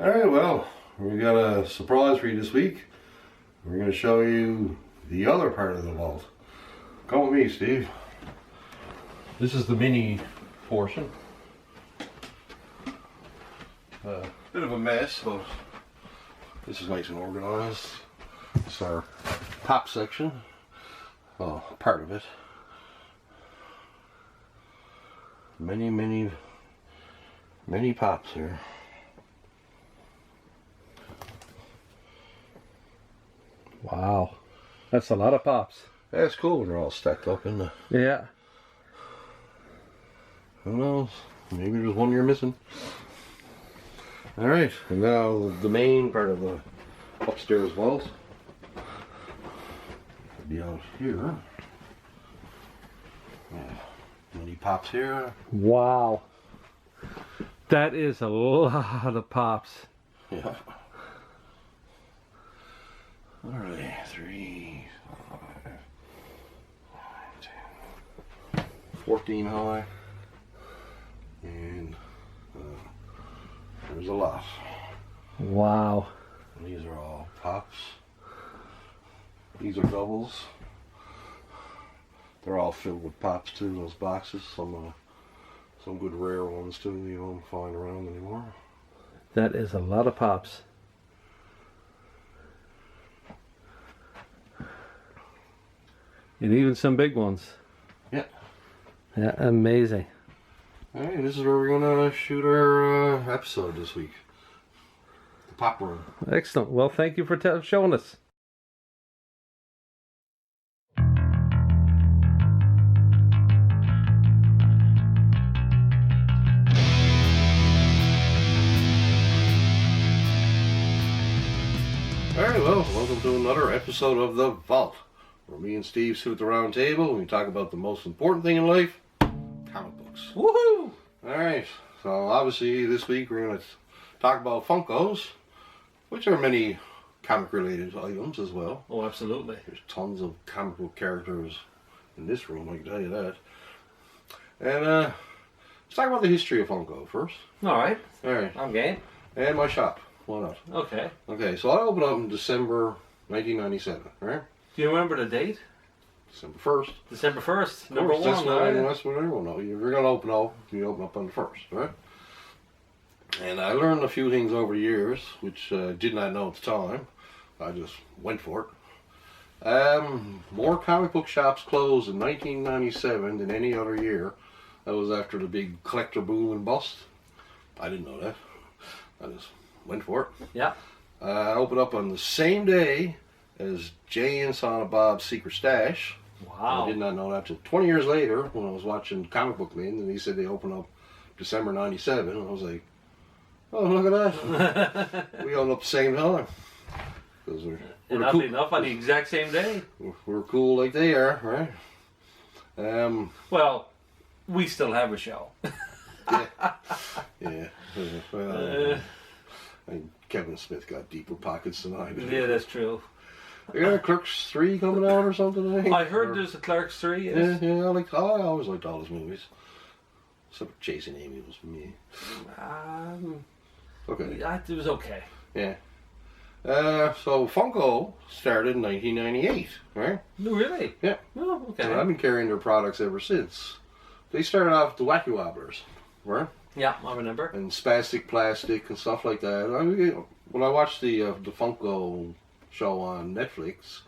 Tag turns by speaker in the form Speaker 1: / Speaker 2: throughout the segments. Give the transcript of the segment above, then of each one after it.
Speaker 1: Alright, well, we got a surprise for you this week. We're going to show you the other part of the vault. Come with me, Steve. This is the mini portion. Bit of a mess, but this is nice and organized. It's our pop section. Well, part of it. Many pops here.
Speaker 2: Wow, that's a lot of pops.
Speaker 1: Yeah, it's cool when they're all stacked up, isn't it?
Speaker 2: Yeah.
Speaker 1: Who knows? Maybe there's one you're missing. Alright, and now the main part of the upstairs vault. It'll be out here. Yeah. Many pops here.
Speaker 2: Wow. That is a lot of pops.
Speaker 1: Yeah. Alright, 3, 5, 10, 14 high. And there's a lot.
Speaker 2: Wow.
Speaker 1: And these are all pops. These are doubles. They're all filled with pops too, those boxes. Some good rare ones too you don't find around anymore.
Speaker 2: That is a lot of pops. And even some big ones.
Speaker 1: Yeah.
Speaker 2: Yeah, amazing.
Speaker 1: Alright, this is where we're going to shoot our episode this week. The pop room.
Speaker 2: Excellent. Well, thank you for showing us.
Speaker 1: Alright, well, welcome to another episode of The Vault, where me and Steve sit at the round table and we talk about the most important thing in life, comic books.
Speaker 2: Woohoo!
Speaker 1: Alright, so obviously this week we're going to talk about Funkos, which are many comic related items as well.
Speaker 2: Oh, absolutely.
Speaker 1: There's tons of comic book characters in this room, I can tell you that. And let's talk about the history of Funko first.
Speaker 2: Alright.
Speaker 1: Alright.
Speaker 2: I'm game.
Speaker 1: And my shop. Why not?
Speaker 2: Okay.
Speaker 1: Okay, so I opened up in December 1997, right?
Speaker 2: Do you remember the date?
Speaker 1: December 1st.
Speaker 2: December 1st, number
Speaker 1: Of course,
Speaker 2: one.
Speaker 1: that's what everyone knows. If you're going to open up, you open up on the 1st, right? And I learned a few things over the years, which I did not know at the time. I just went for it. More comic book shops closed in 1997 than any other year. That was after the big collector boom and bust. I didn't know that. I just went for it.
Speaker 2: Yeah.
Speaker 1: I opened up on the same day as Jay and Silent Bob's Secret Stash.
Speaker 2: Wow.
Speaker 1: I did not know that until 20 years later when I was watching Comic Book Men, and he said they opened up December 97. And I was like, oh, look at that. We opened up the same time. Because we're
Speaker 2: Enough,
Speaker 1: cool.
Speaker 2: enough on the exact same day.
Speaker 1: We're cool like they are, right?
Speaker 2: Well, we still have a show.
Speaker 1: Yeah. Well, I think Kevin Smith got deeper pockets than I did.
Speaker 2: Yeah, that's true.
Speaker 1: You got Clerks 3 coming out or something, I think?
Speaker 2: I heard there's a Clerks 3.
Speaker 1: Yeah, I always liked all his movies. Except for Chasing Amy was for me. Okay.
Speaker 2: It was okay.
Speaker 1: Yeah. So Funko started in 1998, right?
Speaker 2: No, really?
Speaker 1: Yeah.
Speaker 2: Oh, okay.
Speaker 1: And I've been carrying their products ever since. They started off with the Wacky Wobblers, right?
Speaker 2: Yeah, I remember.
Speaker 1: And spastic plastic and stuff like that. When I watched the Funko show on Netflix,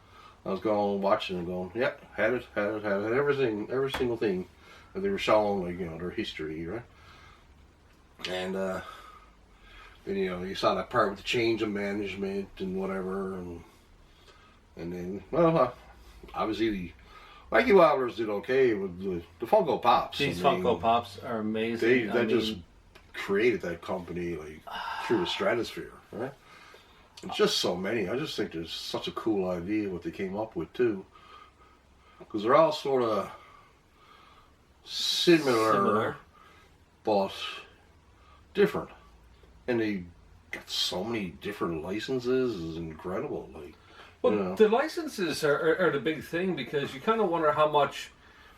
Speaker 1: I was going watching and going, yep, had it, every single thing that they were showing, like, their history, right? And then you saw that part with the change of management and whatever, and then obviously the Wacky Wobblers did okay with the Funko Pops.
Speaker 2: These Funko Pops are amazing.
Speaker 1: They just created that company like through the stratosphere, right? It's just so many. I just think there's such a cool idea what they came up with too, because they're all sort of similar, but different, and they got so many different licenses. It's incredible. Like,
Speaker 2: well, the licenses are the big thing, because you kind of wonder how much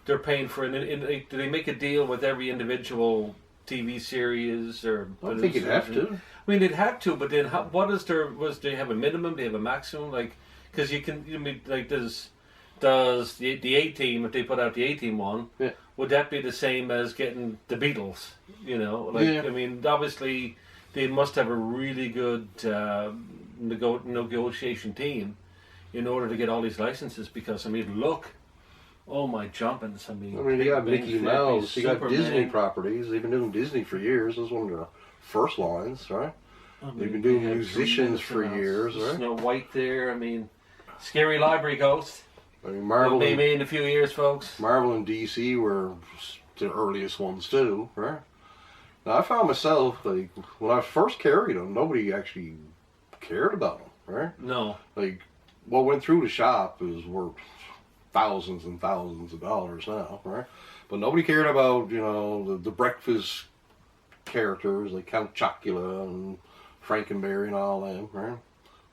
Speaker 2: they're paying for it. Do they make a deal with every individual
Speaker 3: TV series or?
Speaker 1: I don't think you'd have to.
Speaker 3: I mean, they'd have to, but then what is their? Do they have a minimum? Do they have a maximum? Like, because you can. I mean, like, does the A Team, if they put out the A Team one,
Speaker 1: Yeah.
Speaker 3: would that be the same as getting the Beatles? You know, like
Speaker 1: Yeah.
Speaker 3: I mean, obviously they must have a really good negotiation team in order to get all these licenses. Because I mean, look, oh my jumpings! I mean,
Speaker 1: You got
Speaker 3: Big
Speaker 1: Mickey
Speaker 3: Ben,
Speaker 1: Mouse, you got
Speaker 3: Superman.
Speaker 1: Disney properties. They've been doing Disney for years. This is one of the first lines, right?
Speaker 3: I mean,
Speaker 1: They've been doing
Speaker 3: they have
Speaker 1: musicians
Speaker 3: tremendous
Speaker 1: for
Speaker 3: amounts.
Speaker 1: years, right?
Speaker 3: Snow White there. I mean, Scary Library Ghost.
Speaker 1: I mean,
Speaker 3: Will
Speaker 1: Marvel,
Speaker 3: be me in a few years, folks.
Speaker 1: Marvel and DC were the earliest ones too, right? Now I found myself like when I first carried them, nobody actually cared about them, right?
Speaker 3: No.
Speaker 1: Like what went through the shop is worth thousands and thousands of dollars now, right? But nobody cared about the breakfast characters like Count Chocula and Frankenberry and all them, right?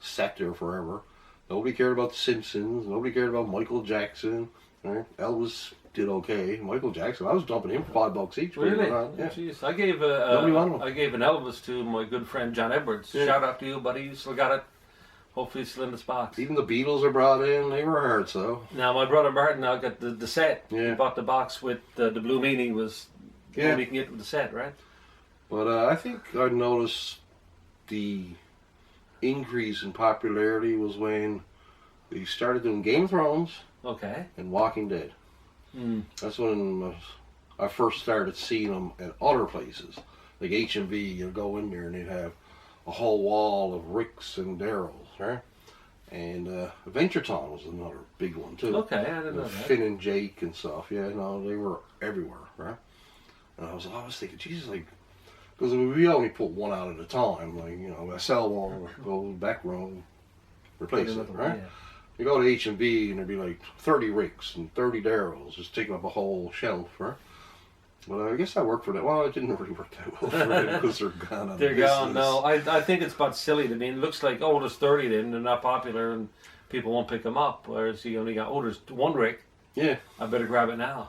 Speaker 1: Sat there forever. Nobody cared about the Simpsons. Nobody cared about Michael Jackson. Right? Elvis did okay. Michael Jackson, I was dumping him for $5 each.
Speaker 3: Really?
Speaker 1: Yeah.
Speaker 3: Jeez. I gave
Speaker 1: Nobody wanted him.
Speaker 3: I gave an Elvis to my good friend John Edwards.
Speaker 1: Yeah.
Speaker 3: Shout out to you, buddy. You still got it. Hopefully it's still in this box.
Speaker 1: Even the Beatles are brought in. They were hard, so.
Speaker 3: Now my brother Martin now got the set.
Speaker 1: Yeah.
Speaker 3: He bought the box with the Blue Meaning was
Speaker 1: Yeah.
Speaker 3: all you can get with the set, right?
Speaker 1: But I think I noticed the increase in popularity was when they started doing Game of Thrones
Speaker 3: Okay.
Speaker 1: and Walking Dead.
Speaker 3: Mm.
Speaker 1: That's when I first started seeing them at other places. Like H&B, you'd go in there and they'd have a whole wall of Ricks and Daryls, right? And Adventure Time was another big one too.
Speaker 3: Okay, I didn't know that.
Speaker 1: Finn and Jake and stuff. Yeah, no, they were everywhere, right? And I was thinking, Jesus, like, because we only put one out at a time. Like, I sell one, go back room, replace it, right?
Speaker 3: Yeah.
Speaker 1: You go to H&B and there'd be like 30 Ricks and 30 Daryls, just taking up a whole shelf, right? Well, I guess that worked for that. Well, it didn't really work that well for them because they're gone out of
Speaker 3: They're
Speaker 1: business.
Speaker 3: gone. No, I think it's about silly. I mean, it looks like, oh, there's 30 then, they're not popular and people won't pick them up. Whereas you only got, oh, there's one Rick.
Speaker 1: Yeah.
Speaker 3: I better grab it now.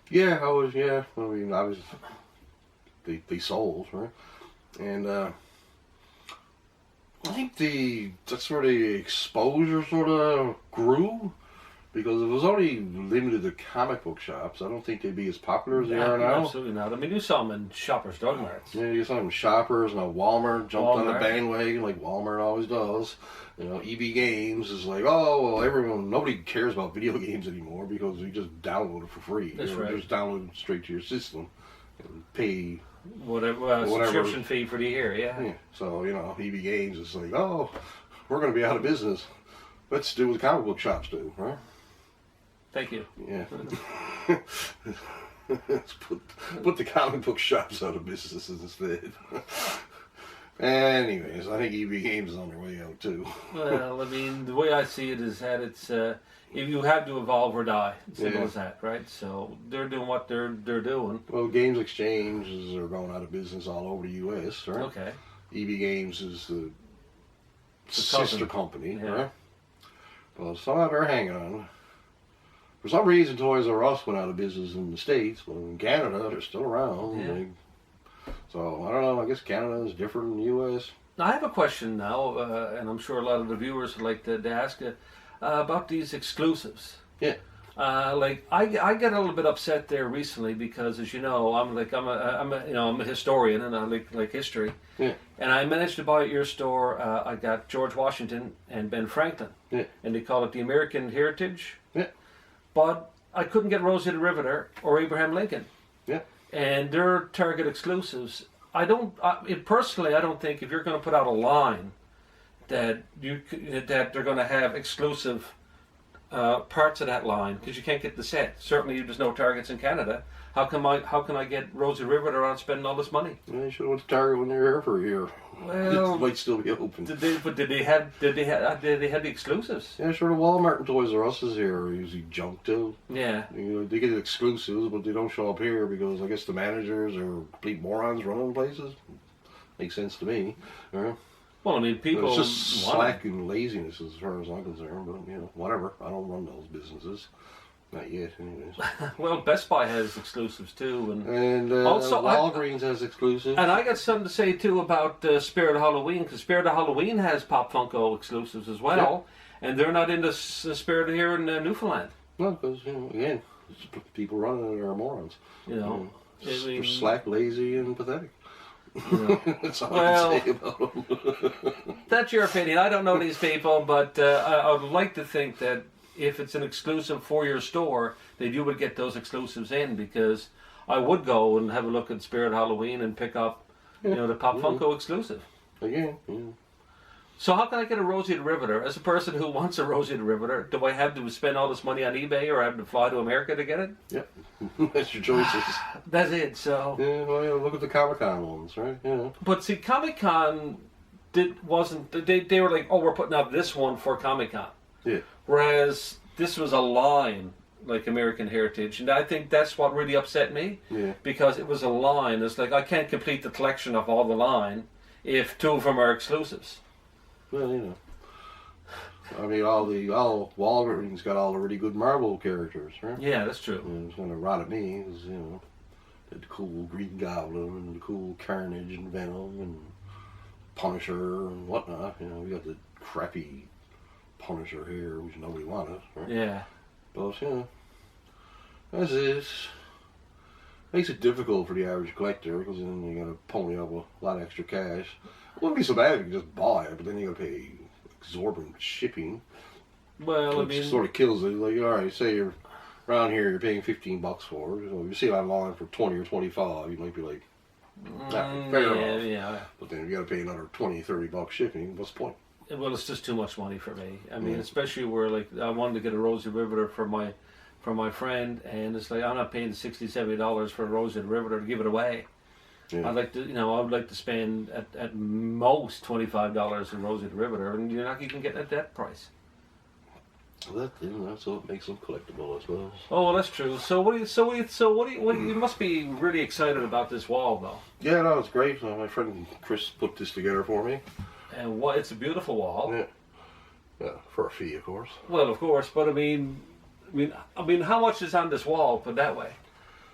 Speaker 1: Yeah, they sold, right? And I think that's where the exposure sort of grew, because it was only limited to comic book shops. I don't think they'd be as popular as they are now.
Speaker 3: Absolutely not. I mean, you saw them in Shoppers Drug Marts.
Speaker 1: Yeah, you saw them shoppers, and Walmart jumped on the
Speaker 3: Walmart.
Speaker 1: bandwagon like Walmart always does. EB Games is like, oh, well, nobody cares about video games anymore because you just download it for free.
Speaker 3: That's right.
Speaker 1: Just download it straight to your system and pay.
Speaker 3: Whatever. Subscription fee for the year, yeah.
Speaker 1: Yeah. So, EB Games is like, oh, we're going to be out of business. Let's do what comic book shops do, right?
Speaker 3: Thank you.
Speaker 1: Yeah. Let's put the comic book shops out of business instead. Anyways, I think EB Games is on their way out too.
Speaker 3: Well, I mean, the way I see it is that it's if you have to evolve or die, simple
Speaker 1: Yeah.
Speaker 3: as that, right? So they're doing what they're doing.
Speaker 1: Well, Games Exchanges are going out of business all over the U.S., right?
Speaker 3: Okay.
Speaker 1: EB Games is the
Speaker 3: cousin.
Speaker 1: sister company,
Speaker 3: Yeah.
Speaker 1: right? Well, somehow they're hanging on. For some reason, Toys R Us went out of business in the States, but in Canada, they're still around.
Speaker 3: Yeah.
Speaker 1: So, I don't know, I guess Canada is different than the U.S.
Speaker 3: Now I have a question now, and I'm sure a lot of the viewers would like to ask about these exclusives.
Speaker 1: Yeah.
Speaker 3: I get a little bit upset there recently because, as you know, I'm a historian and I like history.
Speaker 1: Yeah.
Speaker 3: And I managed to buy at your store. I got George Washington and Ben Franklin.
Speaker 1: Yeah.
Speaker 3: And they call it the American Heritage.
Speaker 1: Yeah.
Speaker 3: But I couldn't get Rosie the Riveter or Abraham Lincoln.
Speaker 1: Yeah.
Speaker 3: And they're Target exclusives. Personally, I don't think if you're going to put out a line that they're going to have exclusive parts of that line, because you can't get the set. Certainly, there's no Targets in Canada. How can I get Rosie Riveter without spending all this money?
Speaker 1: Yeah, you should have went to Target when they were here for a year.
Speaker 3: Well,
Speaker 1: It might still be open.
Speaker 3: did they have the exclusives?
Speaker 1: Yeah, sure. The Walmart and Toys R Us is here are usually junk too.
Speaker 3: Yeah.
Speaker 1: They get exclusives, but they don't show up here because I guess the managers are complete morons running places. Makes sense to me. Yeah.
Speaker 3: Well, I mean, people.
Speaker 1: It's just
Speaker 3: want
Speaker 1: slack and laziness as far as I'm concerned. But whatever. I don't run those businesses. Not yet, anyways.
Speaker 3: Well, Best Buy has exclusives too,
Speaker 1: And
Speaker 3: Also,
Speaker 1: Walgreens has exclusive.
Speaker 3: and I got something to say too about Spirit of Halloween, because Spirit of Halloween has Pop Funko exclusives as well, and they're not in the Spirit here in Newfoundland.
Speaker 1: No, because, again, people running it are morons.
Speaker 3: You know,
Speaker 1: They're slack, lazy, and pathetic.
Speaker 3: You know.
Speaker 1: That's all
Speaker 3: Well,
Speaker 1: I can say about them.
Speaker 3: That's your opinion. I don't know these people, but I would like to think that if it's an exclusive for your store, that you would get those exclusives in, because I would go and have a look at Spirit Halloween and pick up, the Pop Funko exclusive.
Speaker 1: Again,
Speaker 3: So how can I get a Rosie the Riveter? As a person who wants a Rosie the Riveter, do I have to spend all this money on eBay, or have to fly to America to get it?
Speaker 1: Yep. That's your choices.
Speaker 3: That's it. So.
Speaker 1: Yeah, well, look at the Comic-Con ones, right? Yeah.
Speaker 3: But see, Comic-Con wasn't. They were like, oh, we're putting out this one for Comic-Con.
Speaker 1: Yeah.
Speaker 3: Whereas this was a line like American Heritage, and I think that's what really upset me.
Speaker 1: Yeah.
Speaker 3: Because it was a line. It's like I can't complete the collection of all the line if two of them are exclusives.
Speaker 1: Well, I mean, all Walgreens got all the really good Marvel characters, right?
Speaker 3: Yeah, that's true.
Speaker 1: And it's going to rot at me, because, the cool Green Goblin and the cool Carnage and Venom and Punisher and whatnot. We got the crappy Punisher here, which nobody wanted, right?
Speaker 3: Yeah.
Speaker 1: But, as is. Makes it difficult for the average collector, because then you got to pony up a lot of extra cash. It wouldn't be so bad if you just buy it, but then you got to pay exorbitant shipping.
Speaker 3: Well,
Speaker 1: Which sort of kills it. Like, all right, say you're around here, you're paying $15 for it. So if you see it online for 20 or 25, you might be like, fair enough.
Speaker 3: Yeah.
Speaker 1: But then you got to pay another $20-$30 shipping. What's the point?
Speaker 3: Well, it's just too much money for me. I mean, especially where like I wanted to get a Rosie Riveter for my friend, and it's like I'm not paying $60-$70 for a Rosie Riveter to give it away.
Speaker 1: Yeah.
Speaker 3: I'd like to, I would like to spend at most $25 in Rosie the Riveter, and you're not even getting at that price.
Speaker 1: Well, that's what makes them collectible, I suppose.
Speaker 3: Oh, well, that's true. So what you must be really excited about this wall, though.
Speaker 1: Yeah, no, it's great. My friend Chris put this together for me.
Speaker 3: And it's a beautiful wall.
Speaker 1: Yeah, for a fee, of course.
Speaker 3: Well, of course, but I mean, how much is on this wall? Put that way.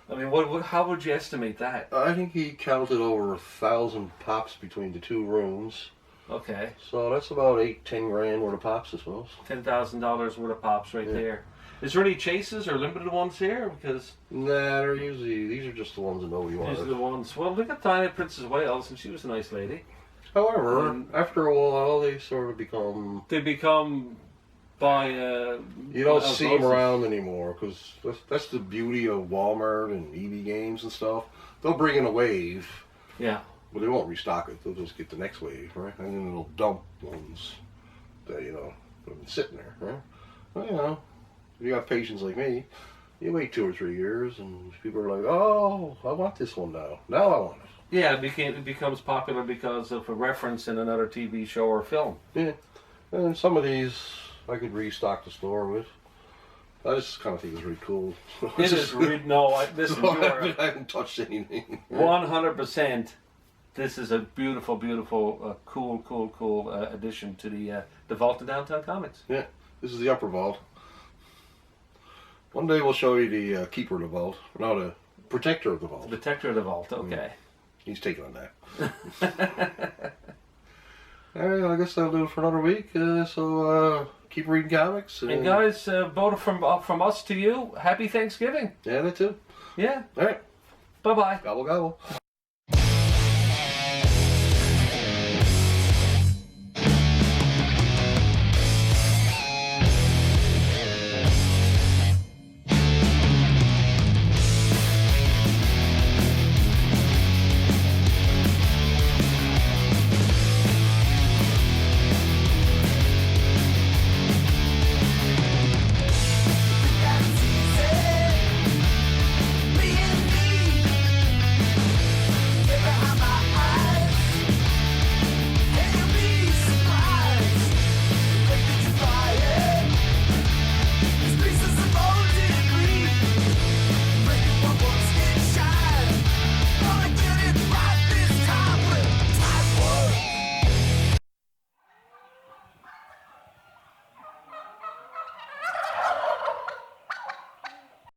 Speaker 3: I mean, how would you estimate that?
Speaker 1: I think he counted over 1,000 pops between the two rooms.
Speaker 3: Okay.
Speaker 1: So that's about $8-10 grand worth of pops, I suppose.
Speaker 3: $10,000 worth of pops right there. Is there any chases or limited ones here? Because
Speaker 1: Nah, they're usually, these are just the ones that nobody
Speaker 3: these are
Speaker 1: wanted.
Speaker 3: the ones. Well, look at Diana Princess Wales, and she was a nice lady.
Speaker 1: However, after a while, they sort of become...
Speaker 3: They become by...
Speaker 1: You don't see them around anymore, because that's the beauty of Walmart and EB Games and stuff. They'll bring in a wave,
Speaker 3: Yeah.
Speaker 1: but they won't restock it. They'll just get the next wave, right? And then they'll dump ones that, that have been sitting there, right? Well, if you got patience like me, you wait 2 or 3 years, and people are like, oh, I want this one now. Now I want it.
Speaker 3: Yeah, it becomes popular because of a reference in another TV show or film.
Speaker 1: Yeah, and some of these I could restock the store with. I just kind of think it's really cool.
Speaker 3: It is really, listen,
Speaker 1: I haven't touched anything.
Speaker 3: 100%. This is a beautiful, beautiful, cool addition to the vault in Downtown Comics.
Speaker 1: Yeah, this is the upper vault. One day we'll show you the keeper of the vault, no, the protector of the vault.
Speaker 3: The protector of the vault. Okay.
Speaker 1: He's taking on that. Alright, I guess that'll do it for another week. So keep reading comics.
Speaker 3: And guys, both from us to you, happy Thanksgiving.
Speaker 1: Yeah, that too.
Speaker 3: Yeah.
Speaker 1: Alright.
Speaker 3: Bye-bye.
Speaker 1: Gobble gobble.